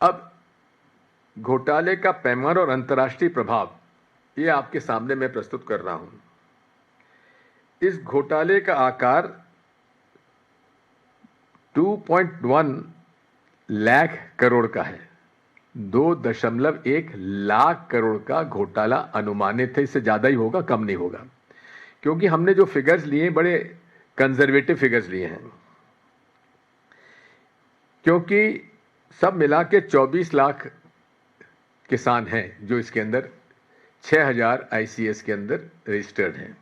अब घोटाले का पैमाना और अंतर्राष्ट्रीय प्रभाव ये आपके सामने मैं प्रस्तुत कर रहा हूं। इस घोटाले का आकार 2.1 लाख करोड़ का है। 2.1 लाख करोड़ का घोटाला अनुमानित है। इससे ज्यादा ही होगा, कम नहीं होगा, क्योंकि हमने जो फिगर्स लिए बड़े कंजर्वेटिव फिगर्स लिए हैं, क्योंकि सब मिला के 24 लाख किसान हैं जो इसके अंदर 6000 ICS के अंदर रजिस्टर्ड हैं।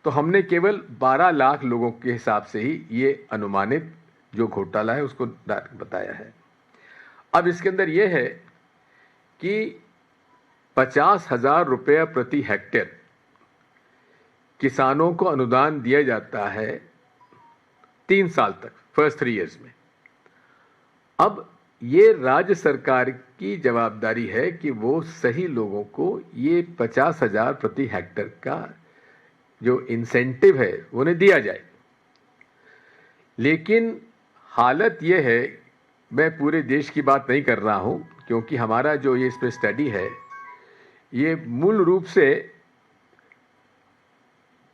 तो हमने केवल 12 लाख लोगों के हिसाब से ही ये अनुमानित जो घोटाला है उसको बताया है। अब इसके अंदर यह है कि 50,000 रुपये प्रति हेक्टेयर किसानों को अनुदान दिया जाता है 3 साल तक, फर्स्ट 3 इयर्स में। अब ये राज्य सरकार की जवाबदारी है कि वो सही लोगों को ये 50,000 प्रति हेक्टेयर का जो इंसेंटिव है उन्हें दिया जाए। लेकिन हालत ये है, मैं पूरे देश की बात नहीं कर रहा हूं, क्योंकि हमारा जो ये इसमें स्टडी है ये मूल रूप से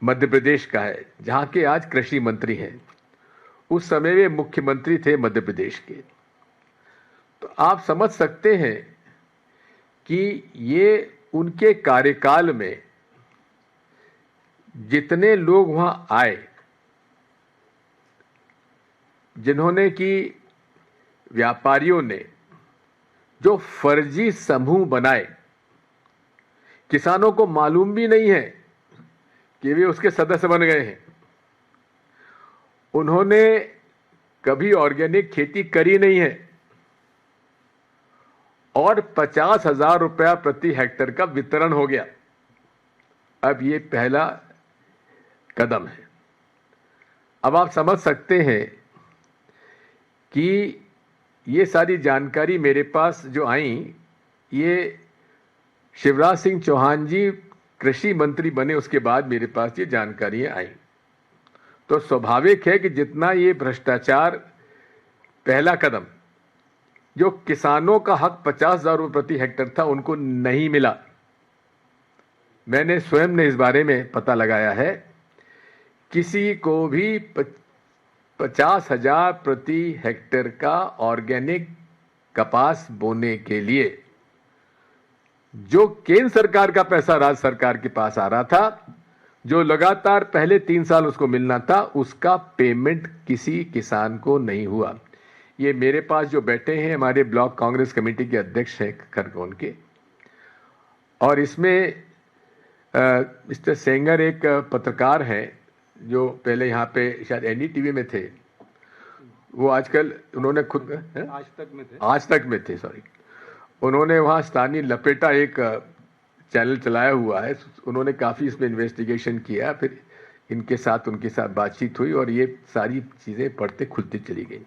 मध्य प्रदेश का है, जहां के आज कृषि मंत्री हैं। उस समय वे मुख्यमंत्री थे मध्य प्रदेश के। तो आप समझ सकते हैं कि ये उनके कार्यकाल में जितने लोग वहां आए, जिन्होंने कि व्यापारियों ने जो फर्जी समूह बनाए, किसानों को मालूम भी नहीं है कि वे उसके सदस्य बन गए हैं। उन्होंने कभी ऑर्गेनिक खेती करी नहीं है और 50,000 रुपया प्रति हेक्टेयर का वितरण हो गया। अब ये पहला कदम है। अब आप समझ सकते हैं कि ये सारी जानकारी मेरे पास जो आई, ये शिवराज सिंह चौहान जी कृषि मंत्री बने उसके बाद मेरे पास ये जानकारियां आई। तो स्वाभाविक है कि जितना ये भ्रष्टाचार, पहला कदम जो किसानों का हक 50,000 रुपये प्रति हेक्टेयर था उनको नहीं मिला। मैंने स्वयं ने इस बारे में पता लगाया है, किसी को भी 50,000 प्रति हेक्टेयर का ऑर्गेनिक कपास बोने के लिए जो केंद्र सरकार का पैसा राज्य सरकार के पास आ रहा था, जो लगातार पहले 3 साल उसको मिलना था, उसका पेमेंट किसी किसान को नहीं हुआ। ये मेरे पास जो बैठे हैं हमारे ब्लॉक कांग्रेस कमेटी के अध्यक्ष हैं खरगोन के, और इसमें मिस्टर सेंगर एक पत्रकार हैं जो पहले यहाँ पे शायद NDTV में थे, वो आजकल उन्होंने खुद आज तक में थे सॉरी, उन्होंने वहाँ स्थानीय लपेटा एक चैनल चलाया हुआ है। उन्होंने काफ़ी इसमें इन्वेस्टिगेशन किया, फिर उनके साथ बातचीत हुई और ये सारी चीज़ें पढ़ते खुलती चली गई।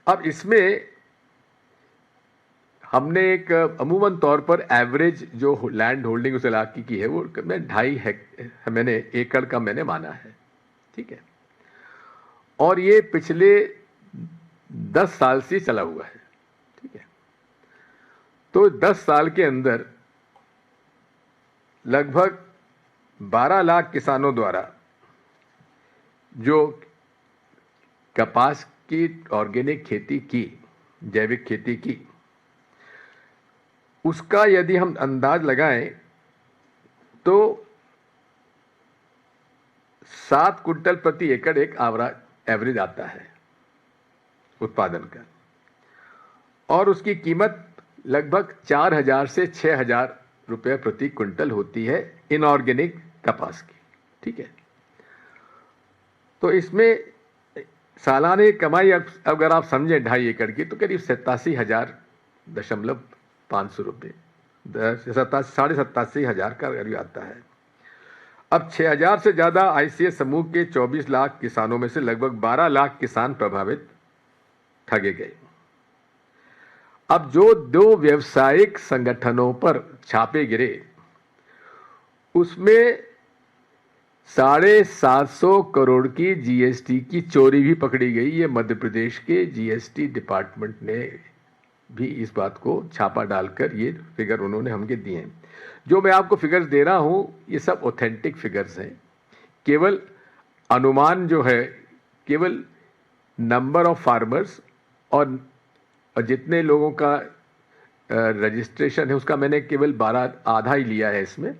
अब इसमें हमने एक अमूमन तौर पर एवरेज जो लैंड होल्डिंग उस इलाके की है वो 2.5 एकड़ का मैंने माना है, ठीक है। और ये पिछले 10 साल से चला हुआ है, ठीक है। तो 10 साल के अंदर लगभग 12 लाख किसानों द्वारा जो कपास की ऑर्गेनिक खेती की, जैविक खेती की, उसका यदि हम अंदाज लगाएं तो 7 कुंटल प्रति एकड़ एक एवरेज आता है उत्पादन का, और उसकी कीमत लगभग 4,000 से 6,000 रुपये प्रति क्विंटल होती है इनऑर्गेनिक कपास की, ठीक है। तो इसमें सालाना कमाई अगर आप समझें 2.5 एकड़ की तो करीब 87,500 रुपये, 87,500 का करीब आता है। अब 6,000 से ज़्यादा ICS समूह के 24 लाख किसानों में से लगभग 12 लाख किसान प्रभावित ठगे गए। अब जो 2 व्यवसायिक संगठनों पर छापे गिरे उसमें 750 करोड़ की GST की चोरी भी पकड़ी गई। ये मध्य प्रदेश के GST डिपार्टमेंट ने भी इस बात को छापा डालकर ये फिगर उन्होंने हमके दिए हैं। जो मैं आपको फिगर्स दे रहा हूँ ये सब ऑथेंटिक फिगर्स हैं, केवल अनुमान जो है, केवल नंबर ऑफ फार्मर्स और जितने लोगों का रजिस्ट्रेशन है उसका मैंने केवल 12 आधा ही लिया है इसमें।